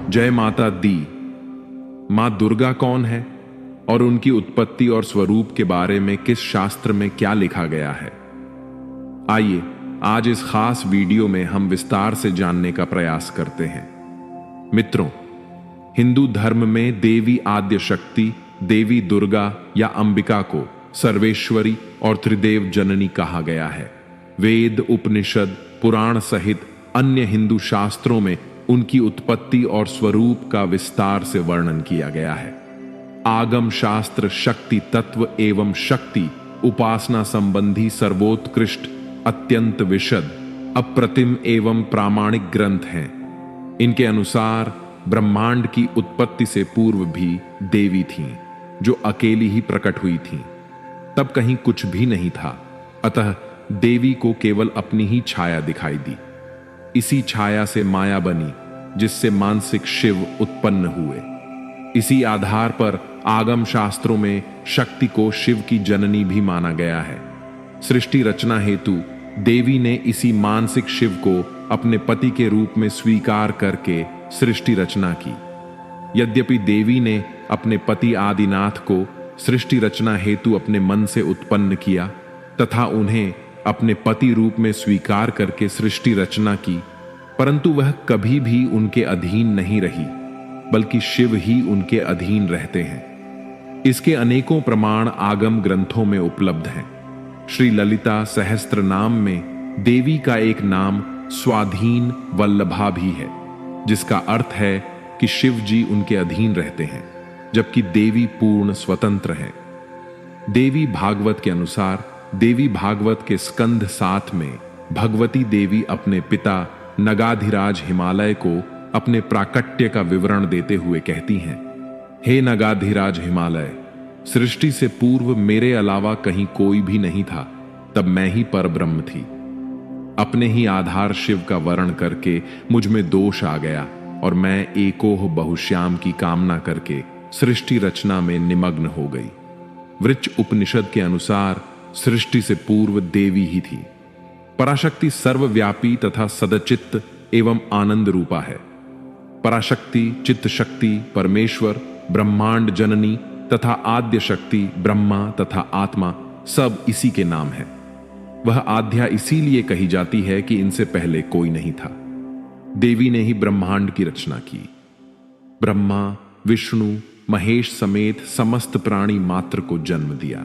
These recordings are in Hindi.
जय माता दी। मां दुर्गा कौन है और उनकी उत्पत्ति और स्वरूप के बारे में किस शास्त्र में क्या लिखा गया है, आइए आज इस खास वीडियो में हम विस्तार से जानने का प्रयास करते हैं। मित्रों, हिंदू धर्म में देवी आद्य शक्ति देवी दुर्गा या अंबिका को सर्वेश्वरी और त्रिदेव जननी कहा गया है। वेद, उपनिषद, पुराण सहित अन्य हिंदू शास्त्रों में उनकी उत्पत्ति और स्वरूप का विस्तार से वर्णन किया गया है। आगम शास्त्र शक्ति तत्व एवं शक्ति उपासना संबंधी सर्वोत्कृष्ट, अत्यंत विशद, अप्रतिम एवं प्रामाणिक ग्रंथ हैं। इनके अनुसार ब्रह्मांड की उत्पत्ति से पूर्व भी देवी थीं, जो अकेली ही प्रकट हुई थीं। तब कहीं कुछ भी नहीं था, अतः देवी को केवल अपनी ही छाया दिखाई दी। इसी छाया से माया बनी, जिससे मानसिक शिव उत्पन्न हुए। इसी आधार पर आगम शास्त्रों में शक्ति को शिव की जननी भी माना गया है। सृष्टि रचना हेतु देवी ने इसी मानसिक शिव को अपने पति के रूप में स्वीकार करके सृष्टि रचना की। यद्यपि देवी ने अपने पति आदिनाथ को सृष्टि रचना हेतु अपने मन से उत्पन्न किया तथा उन्हें अपने पति रूप में स्वीकार करके सृष्टि रचना की, परंतु वह कभी भी उनके अधीन नहीं रही, बल्कि शिव ही उनके अधीन रहते हैं। इसके अनेकों प्रमाण आगम ग्रंथों में उपलब्ध हैं। श्री ललिता सहस्त्र नाम में देवी का एक नाम स्वाधीन वल्लभा भी है, जिसका अर्थ है कि शिव जी उनके अधीन रहते हैं, जबकि देवी पूर्ण स्वतंत्र हैं। देवी भागवत के अनुसार देवी भागवत के स्कंध 7 में भगवती देवी अपने पिता नगाधिराज हिमालय को अपने प्राकट्य का विवरण देते हुए कहती हैं, हे नगाधिराज हिमालय, सृष्टि से पूर्व मेरे अलावा कहीं कोई भी नहीं था, तब मैं ही परब्रह्म थी। अपने ही आधार शिव का वर्ण करके मुझ में दोष आ गया और मैं एकोह बहुश्याम की कामना करके सृष्टि रचना में निमग्न हो गई। वृक्ष उपनिषद के अनुसार सृष्टि से पूर्व देवी ही थी। पराशक्ति सर्वव्यापी तथा सदचित्त एवं आनंद रूपा है। पराशक्ति, चित्त शक्ति, परमेश्वर, ब्रह्मांड जननी तथा आद्य शक्ति, ब्रह्मा तथा आत्मा सब इसी के नाम है। वह आद्या इसीलिए कही जाती है कि इनसे पहले कोई नहीं था। देवी ने ही ब्रह्मांड की रचना की। ब्रह्मा, विष्णु, महेश समेत समस्त प्राणी मात्र को जन्म दिया।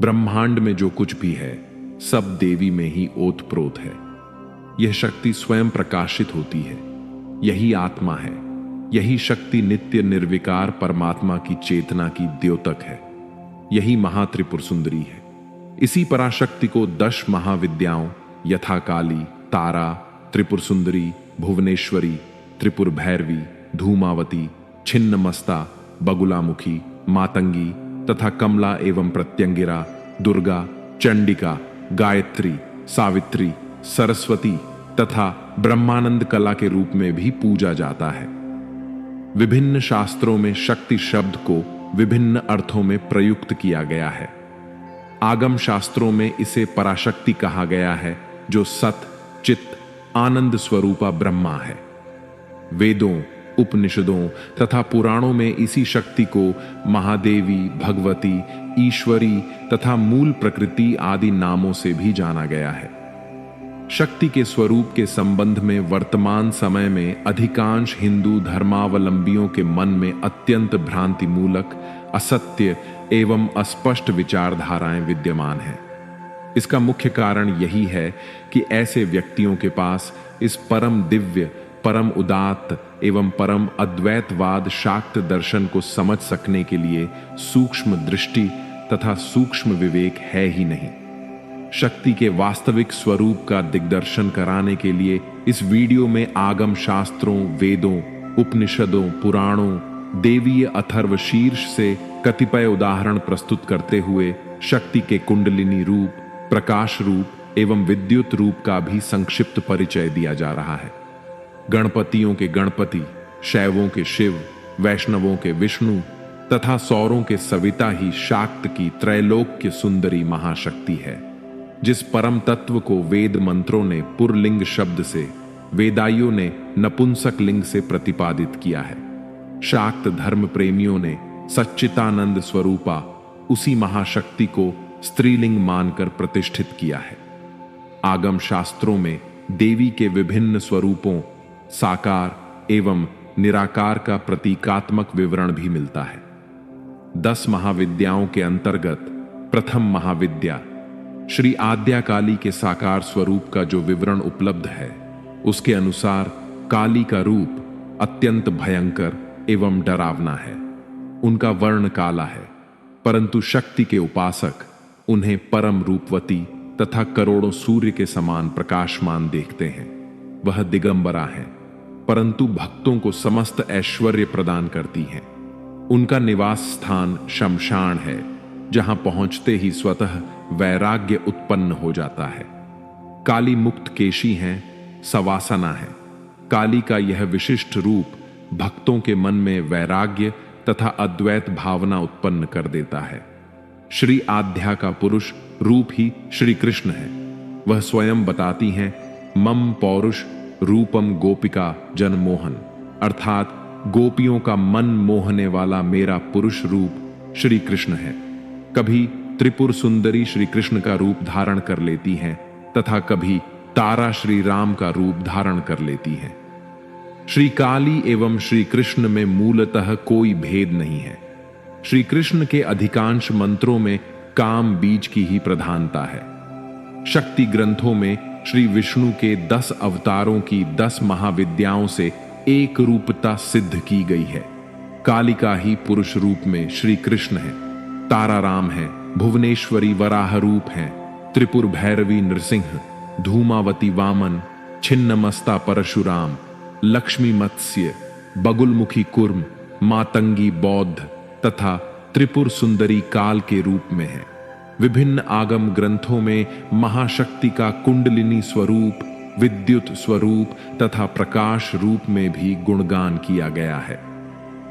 ब्रह्मांड में जो कुछ भी है सब देवी में ही ओतप्रोत है। यह शक्ति स्वयं प्रकाशित होती है। यही आत्मा है। यही शक्ति नित्य निर्विकार परमात्मा की चेतना की द्योतक है। यही महात्रिपुर सुंदरी है। इसी पराशक्ति को 10 महाविद्याओं यथा काली, तारा, त्रिपुर सुंदरी, भुवनेश्वरी, त्रिपुर भैरवी, धूमावती, छिन्नमस्ता, बगुलामुखी, मातंगी तथा कमला एवं प्रत्यंगिरा, दुर्गा, चंडिका, गायत्री, सावित्री, सरस्वती तथा ब्रह्मानंद कला के रूप में भी पूजा जाता है। विभिन्न शास्त्रों में शक्ति शब्द को विभिन्न अर्थों में प्रयुक्त किया गया है। आगम शास्त्रों में इसे पराशक्ति कहा गया है, जो सत, चित्त, आनंद स्वरूपा ब्रह्मा है। वेदों, उपनिषदों तथा पुराणों में इसी शक्ति को महादेवी, भगवती, ईश्वरी तथा मूल प्रकृति आदि नामों से भी जाना गया है। शक्ति के स्वरूप के संबंध में वर्तमान समय में अधिकांश हिंदू धर्मावलंबियों के मन में अत्यंत भ्रांति मूलक, असत्य एवं अस्पष्ट विचारधाराएं विद्यमान हैं। इसका मुख्य कारण यही है कि ऐसे व्यक्तियों के पास इस परम दिव्य, परम उदात्त एवं परम अद्वैतवाद शाक्त दर्शन को समझ सकने के लिए सूक्ष्म दृष्टि तथा सूक्ष्म विवेक है ही नहीं। शक्ति के वास्तविक स्वरूप का दिग्दर्शन कराने के लिए इस वीडियो में आगम शास्त्रों, वेदों, उपनिषदों, पुराणों, देवीय अथर्व शीर्ष से कतिपय उदाहरण प्रस्तुत करते हुए शक्ति के कुंडलिनी रूप, प्रकाश रूप एवं विद्युत रूप का भी संक्षिप्त परिचय दिया जा रहा है। गणपतियों के गणपति, शैवों के शिव, वैष्णवों के विष्णु तथा सौरों के सविता ही शाक्त की त्रैलोक्य सुंदरी महाशक्ति है, जिस परम तत्व को वेद मंत्रों ने पुरलिंग शब्द से वेदाइयों ने नपुंसक लिंग से प्रतिपादित किया है। शाक्त धर्म प्रेमियों ने सच्चितानंद स्वरूपा उसी महाशक्ति को स्त्रीलिंग मानकर प्रतिष्ठित किया है। आगम शास्त्रों में देवी के विभिन्न स्वरूपों, साकार एवं निराकार का प्रतीकात्मक विवरण भी मिलता है। 10 महाविद्याओं के अंतर्गत प्रथम महाविद्या श्री आद्या काली के साकार स्वरूप का जो विवरण उपलब्ध है, उसके अनुसार काली का रूप अत्यंत भयंकर एवं डरावना है। उनका वर्ण काला है, परंतु शक्ति के उपासक उन्हें परम रूपवती तथा करोड़ों सूर्य के समान प्रकाशमान देखते हैं। वह दिगंबरा है, परंतु भक्तों को समस्त ऐश्वर्य प्रदान करती हैं। उनका निवास स्थान शमशान है, जहां पहुंचते ही स्वतः वैराग्य उत्पन्न हो जाता है। काली मुक्त केशी हैं, सवासना है। काली का यह विशिष्ट रूप भक्तों के मन में वैराग्य तथा अद्वैत भावना उत्पन्न कर देता है। श्री आद्या का पुरुष रूप ही श्री कृष्ण है। वह स्वयं बताती हैं, मम पौरुष रूपम गोपिका जनमोहन, अर्थात गोपियों का मन मोहने वाला मेरा पुरुष रूप श्री कृष्ण है। कभी त्रिपुर सुंदरी श्री कृष्ण का रूप धारण कर लेती हैं तथा कभी तारा श्री राम का रूप धारण कर लेती हैं। श्री काली एवं श्री कृष्ण में मूलतः कोई भेद नहीं है। श्री कृष्ण के अधिकांश मंत्रों में काम बीज की ही प्रधानता है। शक्ति ग्रंथों में श्री विष्णु के 10 अवतारों की 10 महाविद्याओं से एक रूपता सिद्ध की गई है। कालिका ही पुरुष रूप में श्री कृष्ण है, तारा राम है, भुवनेश्वरी वराह रूप है, त्रिपुर भैरवी नृसिंह, धूमावती वामन, छिन्नमस्ता परशुराम, लक्ष्मी मत्स्य, बगुलमुखी कुर्म, मातंगी बौद्ध तथा त्रिपुर सुंदरी काल के रूप में है। विभिन्न आगम ग्रंथों में महाशक्ति का कुंडलिनी स्वरूप, विद्युत स्वरूप तथा प्रकाश रूप में भी गुणगान किया गया है।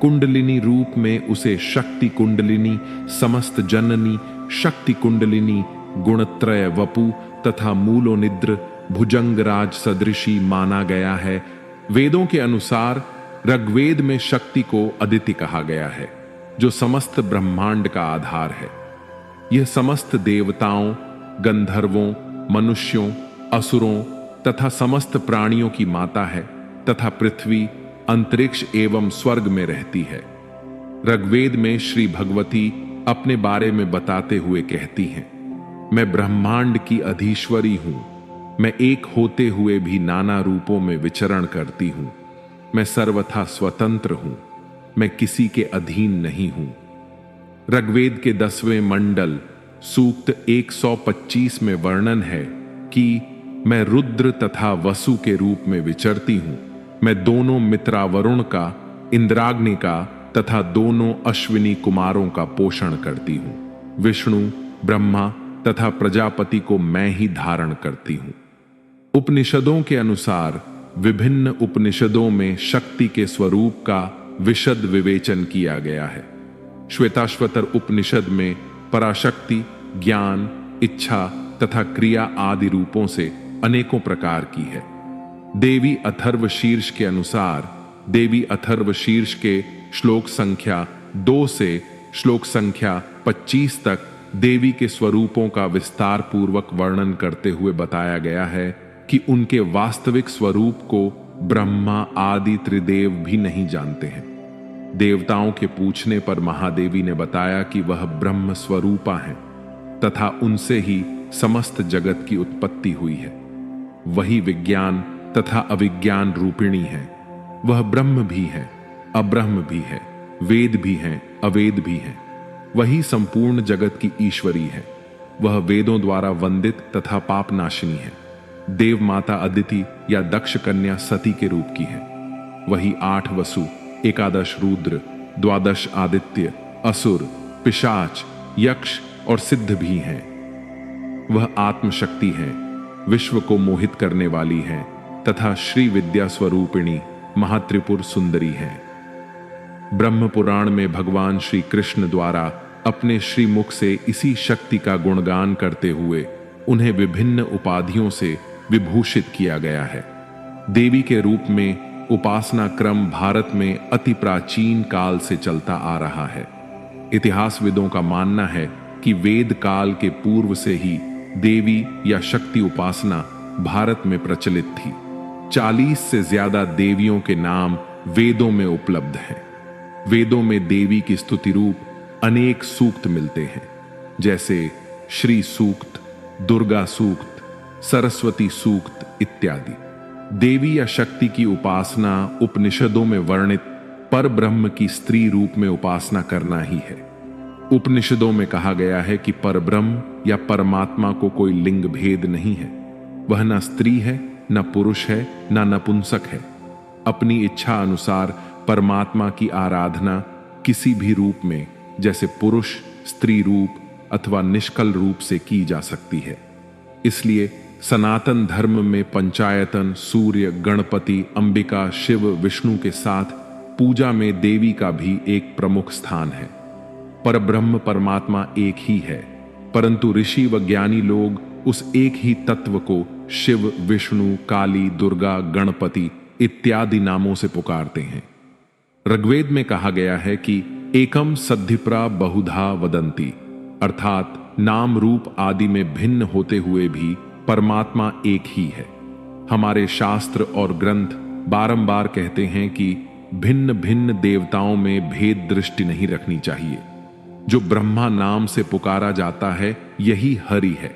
कुंडलिनी रूप में उसे शक्ति कुंडलिनी, समस्त जननी, शक्ति कुंडलिनी, गुणत्रय वपु तथा मूलोनिद्र, भुजंगराज सदृशी माना गया है। वेदों के अनुसार ऋग्वेद में शक्ति को अदिति कहा गया है, जो समस्त ब्रह्मांड का आधार है। यह समस्त देवताओं, गंधर्वों, मनुष्यों, असुरों तथा समस्त प्राणियों की माता है तथा पृथ्वी, अंतरिक्ष एवं स्वर्ग में रहती है। ऋग्वेद में श्री भगवती अपने बारे में बताते हुए कहती हैं, मैं ब्रह्मांड की अधीश्वरी हूं। मैं एक होते हुए भी नाना रूपों में विचरण करती हूं। मैं सर्वथा स्वतंत्र हूं। मैं किसी के अधीन नहीं हूं। ऋग्वेद के 10वें मंडल सूक्त 125 में वर्णन है कि मैं रुद्र तथा वसु के रूप में विचरती हूं। मैं दोनों मित्रा वरुण का, इंद्राग्नि का तथा दोनों अश्विनी कुमारों का पोषण करती हूं। विष्णु, ब्रह्मा तथा प्रजापति को मैं ही धारण करती हूं। उपनिषदों के अनुसार विभिन्न उपनिषदों में शक्ति के स्वरूप का विशद विवेचन किया गया है। श्वेताश्वतर उपनिषद में पराशक्ति ज्ञान, इच्छा तथा क्रिया आदि रूपों से अनेकों प्रकार की है। देवी अथर्व शीर्ष के अनुसार देवी अथर्व शीर्ष के श्लोक संख्या 2 से श्लोक संख्या 25 तक देवी के स्वरूपों का विस्तार पूर्वक वर्णन करते हुए बताया गया है कि उनके वास्तविक स्वरूप को ब्रह्मा आदि त्रिदेव भी नहीं जानते हैं। देवताओं के पूछने पर महादेवी ने बताया कि वह ब्रह्म स्वरूपा हैं तथा उनसे ही समस्त जगत की उत्पत्ति हुई है। वही विज्ञान तथा अविज्ञान रूपिणी है। वह ब्रह्म भी है, अब्रह्म भी है, वेद भी हैं, अवेद भी हैं। वही संपूर्ण जगत की ईश्वरी है। वह वेदों द्वारा वंदित तथा पापनाशिनी है। देव माता अदिति या दक्ष कन्या सती के रूप की है। वही 8 वसु, 11 रुद्र, 12 आदित्य, असुर, पिशाच, यक्ष और सिद्ध भी हैं। वह आत्मशक्ति है, विश्व को मोहित करने वाली है तथा श्री विद्या स्वरूपिणी महात्रिपुर सुंदरी है। ब्रह्म पुराण में भगवान श्री कृष्ण द्वारा अपने श्रीमुख से इसी शक्ति का गुणगान करते हुए उन्हें विभिन्न उपाधियों से विभूषित किया गया है। देवी के रूप में उपासना क्रम भारत में अति प्राचीन काल से चलता आ रहा है। इतिहासविदों का मानना है कि वेद काल के पूर्व से ही देवी या शक्ति उपासना भारत में प्रचलित थी। 40 से ज्यादा देवियों के नाम वेदों में उपलब्ध हैं। वेदों में देवी की स्तुति रूप अनेक सूक्त मिलते हैं, जैसे श्री सूक्त, दुर्गा सूक्त, सरस्वती सूक्त इत्यादि। देवी या शक्ति की उपासना उपनिषदों में वर्णित परब्रह्म की स्त्री रूप में उपासना करना ही है। उपनिषदों में कहा गया है कि परब्रह्म या परमात्मा को कोई लिंग भेद नहीं है। वह न स्त्री है, न पुरुष है, न नपुंसक है। अपनी इच्छा अनुसार परमात्मा की आराधना किसी भी रूप में, जैसे पुरुष, स्त्री रूप अथवा निष्कल रूप से की जा सकती है। इसलिए सनातन धर्म में पंचायतन, सूर्य, गणपति, अंबिका, शिव, विष्णु के साथ पूजा में देवी का भी एक प्रमुख स्थान है। परब्रह्म परमात्मा एक ही है, परंतु ऋषि व ज्ञानी लोग उस एक ही तत्व को शिव, विष्णु, काली, दुर्गा, गणपति इत्यादि नामों से पुकारते हैं। ऋग्वेद में कहा गया है कि एकम सद्धिप्रा बहुधा वदंती, अर्थात नाम रूप आदि में भिन्न होते हुए भी परमात्मा एक ही है। हमारे शास्त्र और ग्रंथ बारंबार कहते हैं कि भिन्न भिन्न देवताओं में भेद दृष्टि नहीं रखनी चाहिए। जो ब्रह्मा नाम से पुकारा जाता है यही हरि है।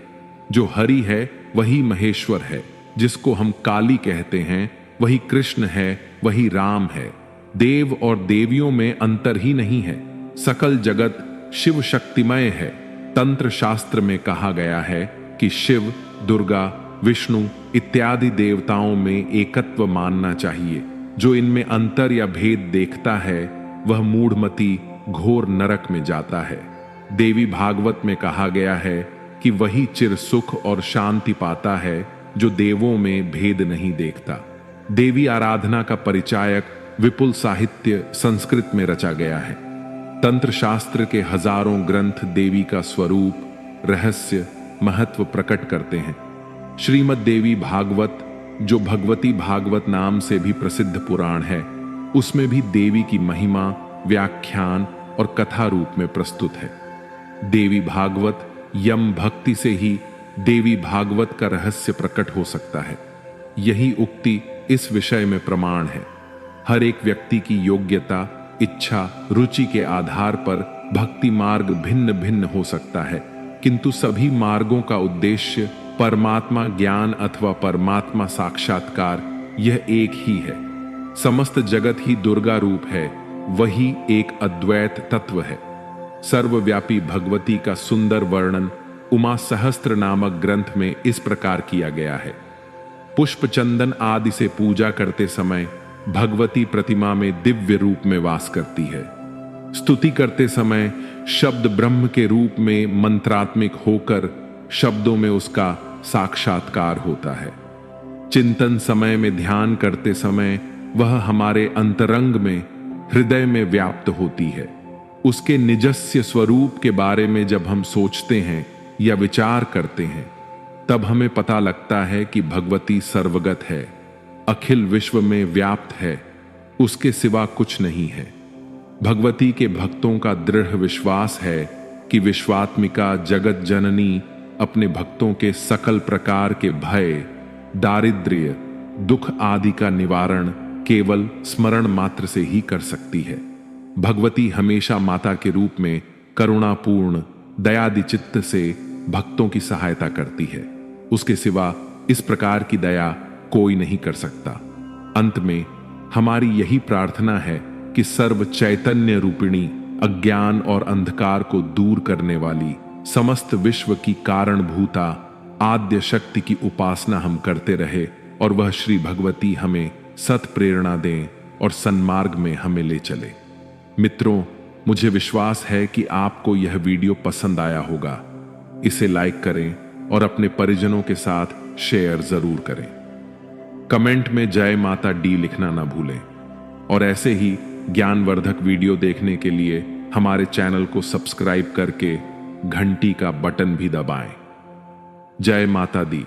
जो हरि है वही महेश्वर है। जिसको हम काली कहते हैं वही कृष्ण है, वही राम है। देव और देवियों में अंतर ही नहीं है। सकल जगत शिव शक्तिमय है। तंत्र शास्त्र में कहा गया है कि शिव, दुर्गा, विष्णु इत्यादि देवताओं में एकत्व मानना चाहिए। जो इनमें अंतर या भेद देखता है वह मूढ़मती घोर नरक में जाता है। देवी भागवत में कहा गया है कि वही चिर सुख और शांति पाता है जो देवों में भेद नहीं देखता। देवी आराधना का परिचायक विपुल साहित्य संस्कृत में रचा गया है। तंत्र शास्त्र के हजारों ग्रंथ देवी का स्वरूप, रहस्य, महत्व प्रकट करते हैं। श्रीमद् देवी भागवत, जो भगवती भागवत नाम से भी प्रसिद्ध पुराण है, उसमें भी देवी की महिमा व्याख्यान और कथा रूप में प्रस्तुत है। देवी भागवत यम भक्ति से ही देवी भागवत का रहस्य प्रकट हो सकता है। यही उक्ति इस विषय में प्रमाण है। हर एक व्यक्ति की योग्यता, इच्छा, रुचि के आधार पर भक्ति मार्ग भिन्न भिन्न हो सकता है, किंतु सभी मार्गों का उद्देश्य परमात्मा ज्ञान अथवा परमात्मा साक्षात्कार यह एक ही है। समस्त जगत ही दुर्गा रूप है, वही एक अद्वैत तत्व है। सर्वव्यापी भगवती का सुंदर वर्णन उमा सहस्त्र नामक ग्रंथ में इस प्रकार किया गया है। पुष्प चंदन आदि से पूजा करते समय भगवती प्रतिमा में दिव्य रूप में वास करती है। स्तुति करते समय शब्द ब्रह्म के रूप में मंत्रात्मिक होकर शब्दों में उसका साक्षात्कार होता है। चिंतन समय में ध्यान करते समय वह हमारे अंतरंग में, हृदय में व्याप्त होती है। उसके निजस्य स्वरूप के बारे में जब हम सोचते हैं या विचार करते हैं, तब हमें पता लगता है कि भगवती सर्वगत है, अखिल विश्व में व्याप्त है, उसके सिवा कुछ नहीं है। भगवती के भक्तों का दृढ़ विश्वास है कि विश्वात्मिका जगत जननी अपने भक्तों के सकल प्रकार के भय, दारिद्र्य, दुख आदि का निवारण केवल स्मरण मात्र से ही कर सकती है। भगवती हमेशा माता के रूप में करुणापूर्ण, दयादि चित्त से भक्तों की सहायता करती है। उसके सिवा इस प्रकार की दया कोई नहीं कर सकता। अंत में हमारी यही प्रार्थना है कि सर्व चैतन्य रूपिणी, अज्ञान और अंधकार को दूर करने वाली, समस्त विश्व की कारणभूता आद्य शक्ति की उपासना हम करते रहे और वह श्री भगवती हमें सत प्रेरणा दें और सन्मार्ग में हमें ले चले। मित्रों, मुझे विश्वास है कि आपको यह वीडियो पसंद आया होगा। इसे लाइक करें और अपने परिजनों के साथ शेयर जरूर करें। कमेंट में जय माता डी लिखना ना भूलें और ऐसे ही ज्ञानवर्धक वीडियो देखने के लिए हमारे चैनल को सब्सक्राइब करके घंटी का बटन भी दबाएं। जय माता दी।